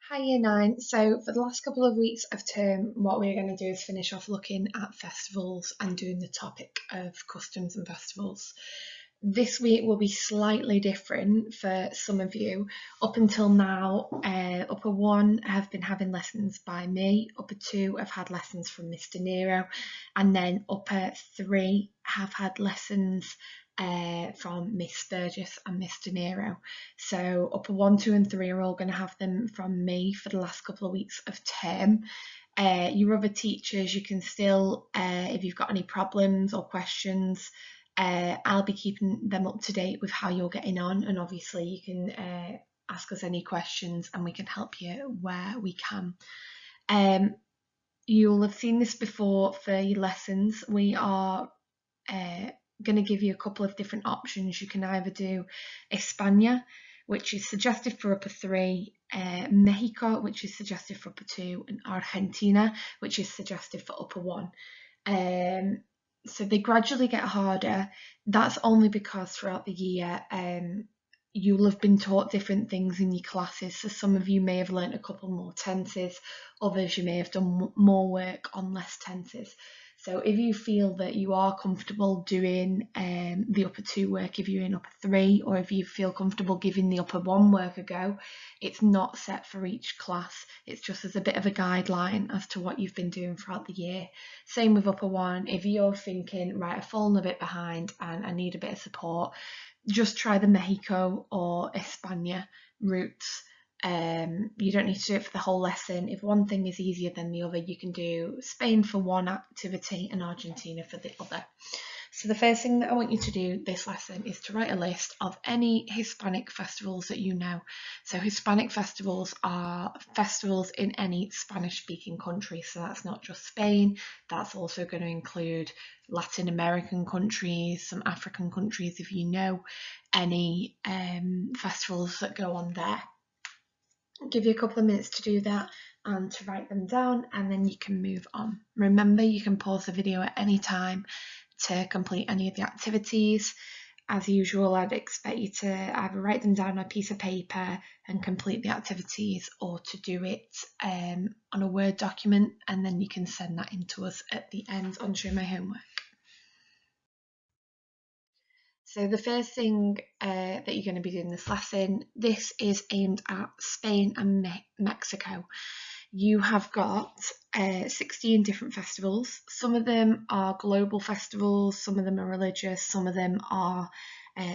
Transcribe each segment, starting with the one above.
Hi Year 9. So for the last couple of weeks of term, what we're going to do is finish off looking at festivals and doing the topic of customs and festivals. This week will be slightly different for some of you. Up until now, Upper 1 have been having lessons by me, Upper 2 have had lessons from Mr. Nero, and then Upper 3 have had lessons from Miss Burgess and Mr. Nero. So Upper 1, 2 and 3 are all going to have them from me for the last couple of weeks of term. Your other teachers, you can still, if you've got any problems or questions, I'll be keeping them up to date with how you're getting on, and obviously you can ask us any questions and we can help you where we can. You'll have seen this before for your lessons. We are going to give you a couple of different options. You can either do España, which is suggested for Upper 3, Mexico, which is suggested for Upper 2, and Argentina, which is suggested for Upper 1. So they gradually get harder. That's only because throughout the year you'll have been taught different things in your classes. So some of you may have learnt a couple more tenses, others you may have done more work on less tenses. So if you feel that you are comfortable doing the Upper 2 work if you're in Upper 3, or if you feel comfortable giving the Upper 1 work a go, it's not set for each class. It's just as a bit of a guideline as to what you've been doing throughout the year. Same with Upper 1. If you're thinking, right, I've fallen a bit behind and I need a bit of support, just try the Mexico or España routes. You don't need to do it for the whole lesson. If one thing is easier than the other, you can do Spain for one activity and Argentina for the other. So the first thing that I want you to do this lesson is to write a list of any Hispanic festivals that you know. So Hispanic festivals are festivals in any Spanish-speaking country. So that's not just Spain, that's also going to include Latin American countries, some African countries if you know any festivals that go on there. I'll give you a couple of minutes to do that and to write them down, and then you can move on. Remember, you can pause the video at any time to complete any of the activities. As usual, I'd expect you to either write them down on a piece of paper and complete the activities, or to do it on a Word document, and then you can send that in to us at the end on Show My Homework. So the first thing that you're going to be doing this lesson, this is aimed at Spain and Mexico. You have got 16 different festivals. Some of them are global festivals, some of them are religious, some of them are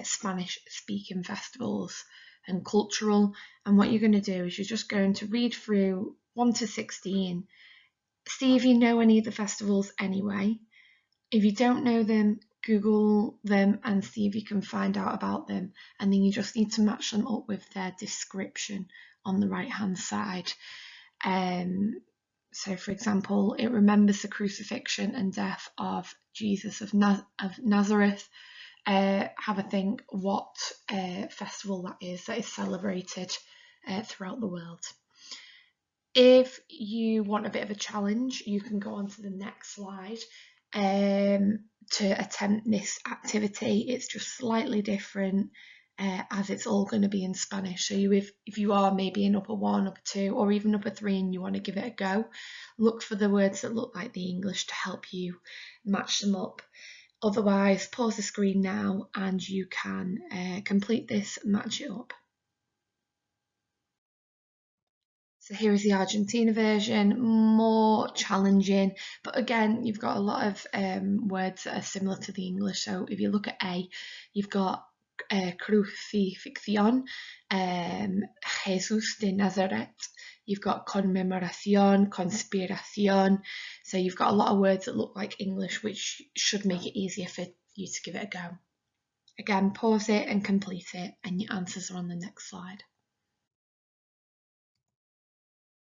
Spanish-speaking festivals and cultural. And what you're going to do is you're just going to read through 1 to 16, see if you know any of the festivals anyway. If you don't know them, Google them and see if you can find out about them, and then you just need to match them up with their description on the right hand side. So for example, it remembers the crucifixion and death of Jesus of Nazareth. Have a think what festival that is celebrated throughout the world. If you want a bit of a challenge, you can go on to the next slide. To attempt this activity, it's just slightly different as it's all going to be in Spanish. So if you are maybe in Upper 1, Upper 2 or even Upper 3 and you want to give it a go, look for the words that look like the English to help you match them up. Otherwise, pause the screen now and you can complete this, match it up. So here is the Argentina version, more challenging, but again, you've got a lot of words that are similar to the English. So if you look at A, you've got crucifixión, Jesús de Nazaret. You've got conmemoración, conspiración. So you've got a lot of words that look like English, which should make it easier for you to give it a go. Again, pause it and complete it, and your answers are on the next slide.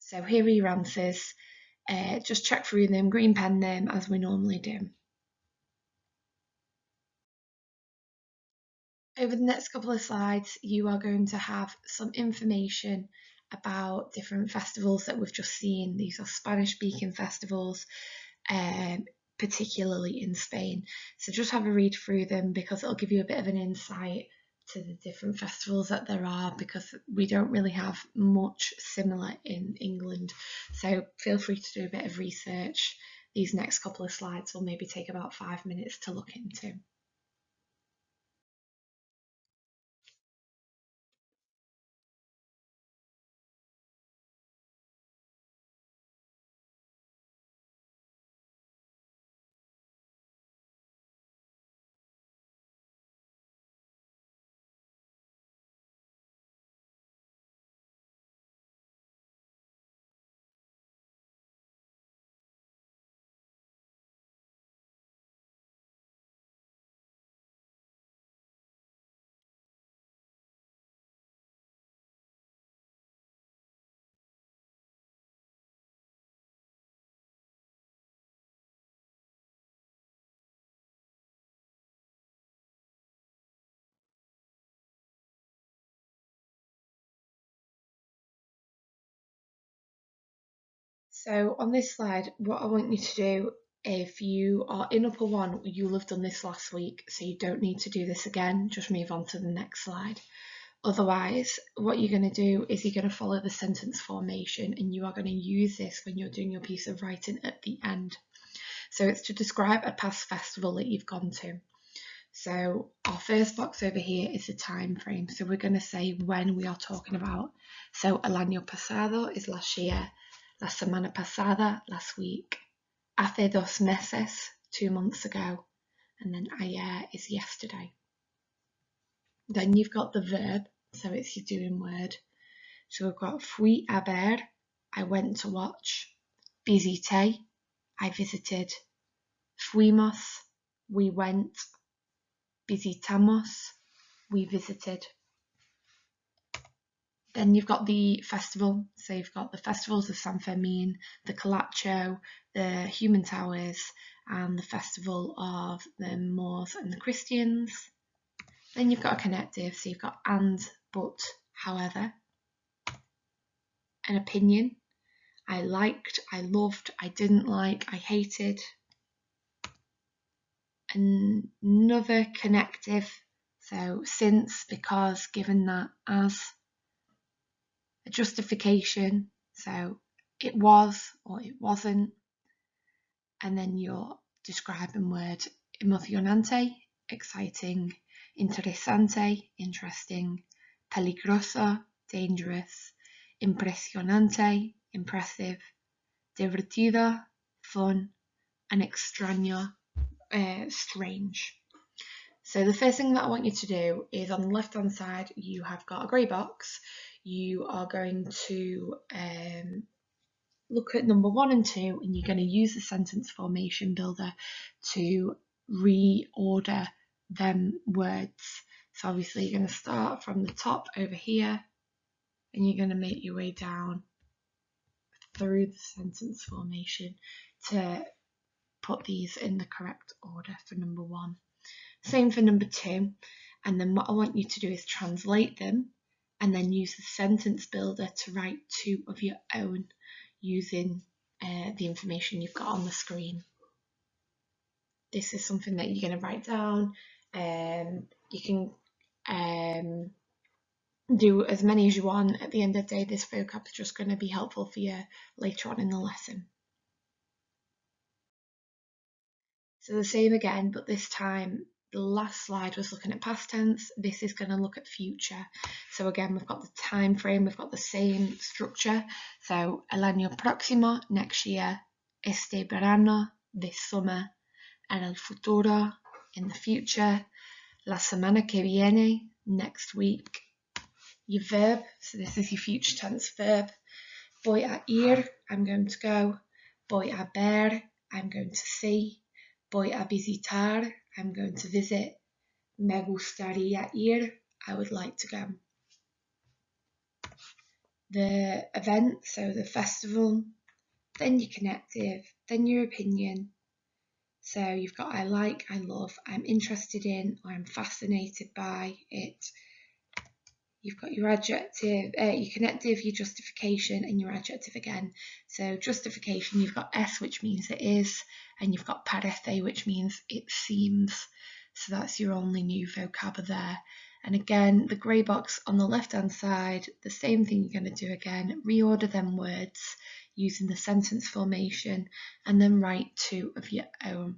So here are your answers. Just check through them, green pen them as we normally do. Over the next couple of slides, you are going to have some information about different festivals that we've just seen. These are Spanish-speaking festivals, particularly in Spain. So just have a read through them because it'll give you a bit of an insight to the different festivals that there are, because we don't really have much similar in England. So feel free to do a bit of research. These next couple of slides will maybe take about 5 minutes to look into. So on this slide, what I want you to do, if you are in upper one, you'll have done this last week, so you don't need to do this again, just move on to the next slide. Otherwise, what you're going to do is you're going to follow the sentence formation, and you are going to use this when you're doing your piece of writing at the end. So it's to describe a past festival that you've gone to. So our first box over here is the time frame. So we're going to say when we are talking about. So el año pasado is last year, la semana pasada, last week, hace 2 meses, 2 months ago, and then ayer is yesterday. Then you've got the verb, so it's your doing word. So we've got fui a ver, I went to watch, visité, I visited, fuimos, we went, visitamos, we visited. Then you've got the festival, so you've got the festivals of San Fermin, the Colacho, the Human Towers, and the festival of the Moors and the Christians. Then you've got a connective, so you've got and, but, however. An opinion, I liked, I loved, I didn't like, I hated. Another connective, so since, because, given that, as. A justification, so it was or it wasn't. And then your describing word, emocionante, exciting, interesante, interesting, peligroso, dangerous, impresionante, impressive, divertido, fun, and extraño, strange. So the first thing that I want you to do is on the left hand side, you have got a grey box. You are going to look at number 1 and 2, and you're going to use the sentence formation builder to reorder them words. So obviously you're going to start from the top over here, and you're going to make your way down through the sentence formation to put these in the correct order for number 1. Same for number 2, and then what I want you to do is translate them and then use the sentence builder to write 2 of your own using the information you've got on the screen. This is something that you're going to write down. You can do as many as you want. At the end of the day, this vocab is just going to be helpful for you later on in the lesson. So the same again, but this time the last slide was looking at past tense. This is going to look at future. So again, we've got the time frame, we've got the same structure. So el año próximo, next year, este verano, this summer, en el futuro, in the future, la semana que viene, next week. Your verb, so this is your future tense verb. Voy a ir, I'm going to go. Voy a ver, I'm going to see. Voy a visitar, I'm going to visit. Me gustaría ir, I would like to go. The event, so the festival, then your connective, then your opinion. So you've got I like, I love, I'm interested in, or I'm fascinated by it. You've got your adjective, your connective, your justification, and your adjective again. So justification, you've got es, which means it is, and you've got parece, which means it seems. So that's your only new vocab there. And again, the grey box on the left-hand side, the same thing you're going to do again. Reorder them words using the sentence formation and then write 2 of your own.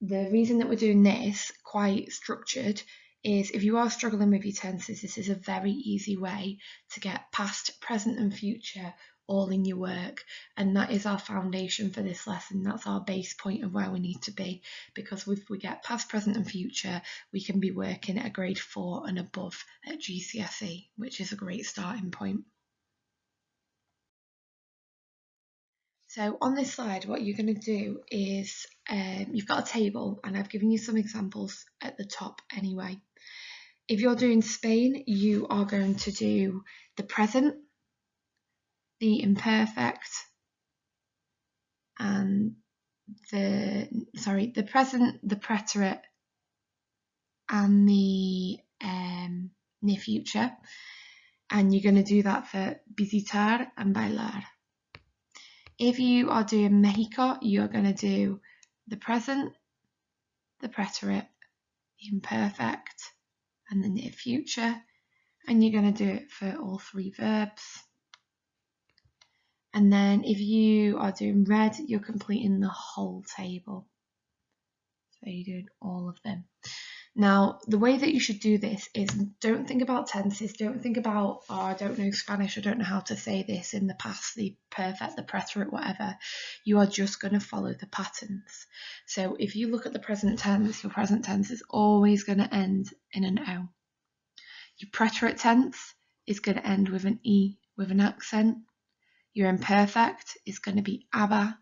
The reason that we're doing this quite structured is if you are struggling with your tenses, this is a very easy way to get past, present and future all in your work, and that is our foundation for this lesson. That's our base point of where we need to be, because if we get past, present and future, we can be working at a grade 4 and above at GCSE, which is a great starting point. So on this slide, what you're going to do is you've got a table, and I've given you some examples at the top anyway. If you're doing Spain, you are going to do the present, the imperfect, and the present, the preterite, and the near future. And you're going to do that for visitar and bailar. If you are doing Mexico, you're going to do the present, the preterite, the imperfect, and the near future, and you're going to do it for all 3 verbs. And then if you are doing red, you're completing the whole table. So you're doing all of them. Now, the way that you should do this is don't think about tenses, don't think about, oh, I don't know Spanish, I don't know how to say this in the past, the perfect, the preterite, whatever. You are just going to follow the patterns. So if you look at the present tense, your present tense is always going to end in an O. Your preterite tense is going to end with an E with an accent. Your imperfect is going to be aba.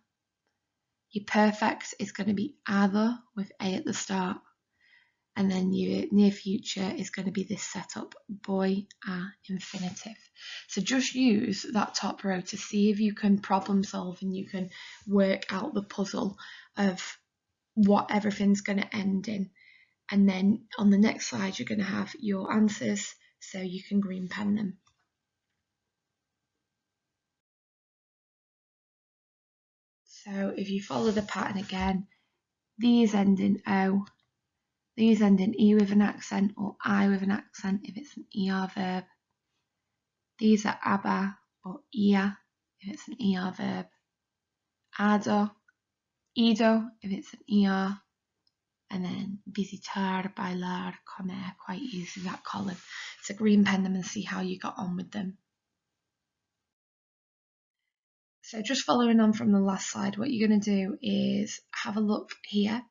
Your perfect is going to be ado with A at the start. And then your near future is going to be this setup, voy a infinitive. So just use that top row to see if you can problem solve and you can work out the puzzle of what everything's going to end in. And then on the next slide, you're going to have your answers so you can green pen them. So if you follow the pattern again, these end in O, these end in E with an accent or I with an accent if it's an ER verb. These are aba or ia if it's an ER verb. Ado, Ido if it's an ER. And then visitar, bailar, comer, quite easy, that column. So green pen them and see how you got on with them. So just following on from the last slide, what you're going to do is have a look here,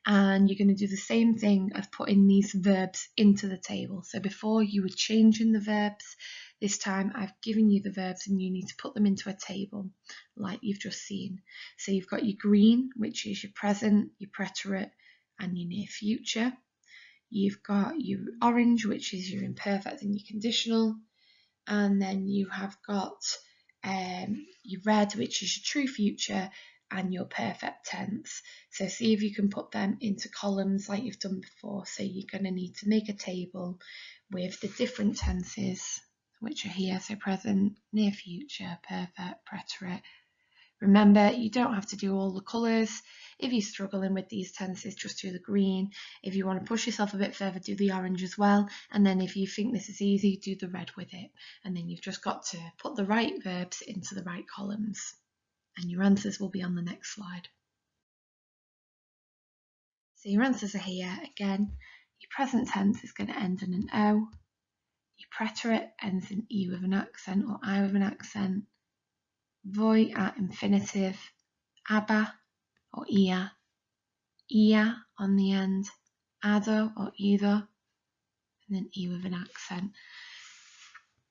and you're going to do the same thing of putting these verbs into the table. So before you were changing the verbs, this time I've given you the verbs and you need to put them into a table like you've just seen. So you've got your green, which is your present, your preterite and your near future. You've got your orange, which is your imperfect and your conditional. And then you have got your red, which is your true future, and your perfect tense. So see if you can put them into columns like you've done before. So you're going to need to make a table with the different tenses, which are here. So present, near future, perfect, preterite. Remember, you don't have to do all the colours. If you're struggling with these tenses, just do the green. If you want to push yourself a bit further, do the orange as well. And then if you think this is easy, do the red with it. And then you've just got to put the right verbs into the right columns. And your answers will be on the next slide. So your answers are here. Again, your present tense is going to end in an O. Your preterite ends in E with an accent or I with an accent. Voy a infinitive, aba or ia on the end, ado or ido, and then E with an accent.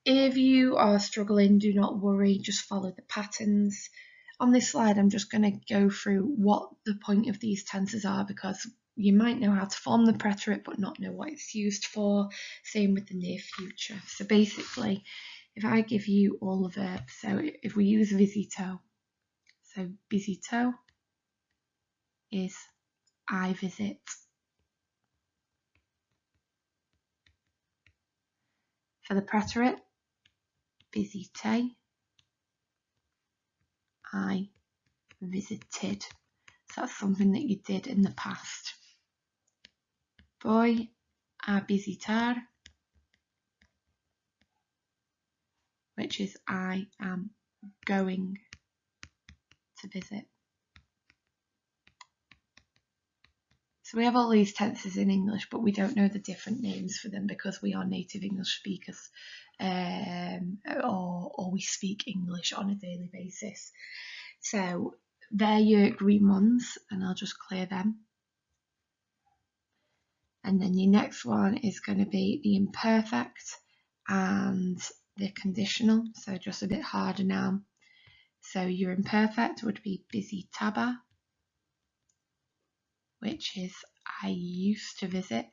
If you are struggling, do not worry, just follow the patterns. On this slide, I'm just going to go through what the point of these tenses are, because you might know how to form the preterite but not know what it's used for. Same with the near future. So basically, if I give you all the verbs, so if we use visito, so visito is I visit. For the preterite, visite, I visited. So that's something that you did in the past. Voy a visitar, which is I am going to visit. So we have all these tenses in English, but we don't know the different names for them because we are native English speakers, or we speak English on a daily basis. So they're your green ones, and I'll just clear them. And then your next one is going to be the imperfect and the conditional, so just a bit harder now. So your imperfect would be visitaba, which is I used to visit.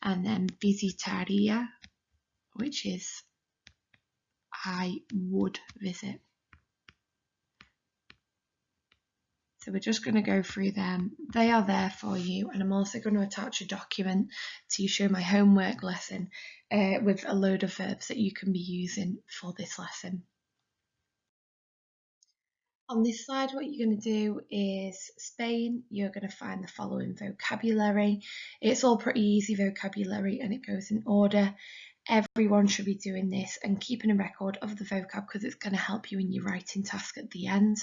And then visitaria, which is I would visit. So we're just going to go through them. They are there for you, and I'm also going to attach a document to show my homework lesson with a load of verbs that you can be using for this lesson. On this slide, what you're going to do is Spain. You're going to find the following vocabulary. It's all pretty easy vocabulary and it goes in order. Everyone should be doing this and keeping a record of the vocab because it's going to help you in your writing task at the end.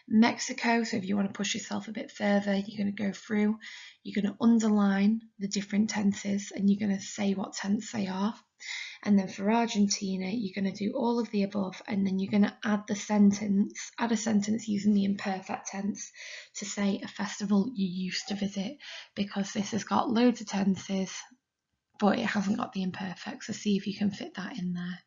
Mexico, so if you want to push yourself a bit further, you're going to go through, you're going to underline the different tenses and you're going to say what tense they are. And then for Argentina, you're going to do all of the above and then you're going to add a sentence using the imperfect tense to say a festival you used to visit, because this has got loads of tenses but it hasn't got the imperfect, so see if you can fit that in there.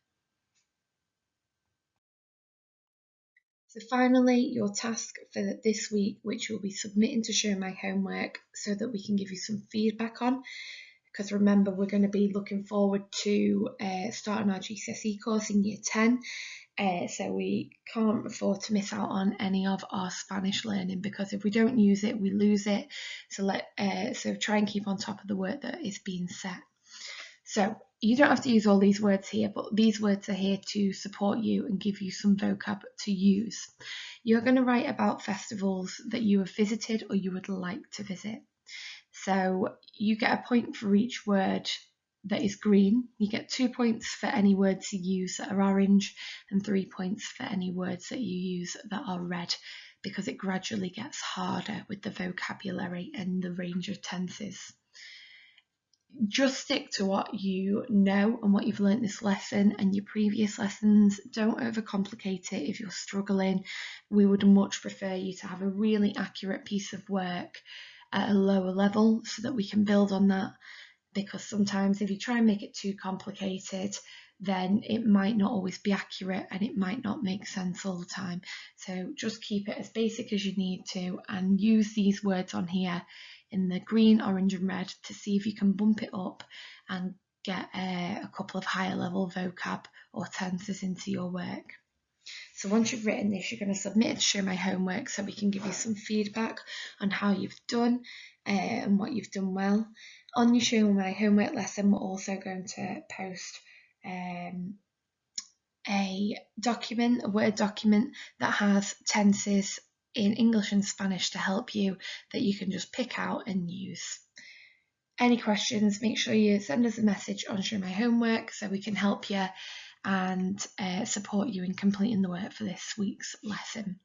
So finally, your task for this week, which you'll be submitting to Show My Homework so that we can give you some feedback on, because remember we're going to be looking forward to starting our GCSE course in Year 10, so we can't afford to miss out on any of our Spanish learning, because if we don't use it, we lose it. So try and keep on top of the work that is being set. So you don't have to use all these words here, but these words are here to support you and give you some vocab to use. You're going to write about festivals that you have visited or you would like to visit. So you get a point for each word that is green. You get 2 points for any words you use that are orange and 3 points for any words that you use that are red, because it gradually gets harder with the vocabulary and the range of tenses. Just stick to what you know and what you've learnt this lesson and your previous lessons. Don't overcomplicate it if you're struggling. We would much prefer you to have a really accurate piece of work at a lower level so that we can build on that, because sometimes if you try and make it too complicated, then it might not always be accurate and it might not make sense all the time. So just keep it as basic as you need to and use these words on here in the green, orange and red to see if you can bump it up and get a couple of higher level vocab or tenses into your work. So once you've written this, you're going to submit it to Show My Homework so we can give you some feedback on how you've done and what you've done well. On your Show My Homework lesson, we're also going to post a Word document that has tenses in English and Spanish to help you, that you can just pick out and use. Any questions, make sure you send us a message on Show My Homework so we can help you and support you in completing the work for this week's lesson.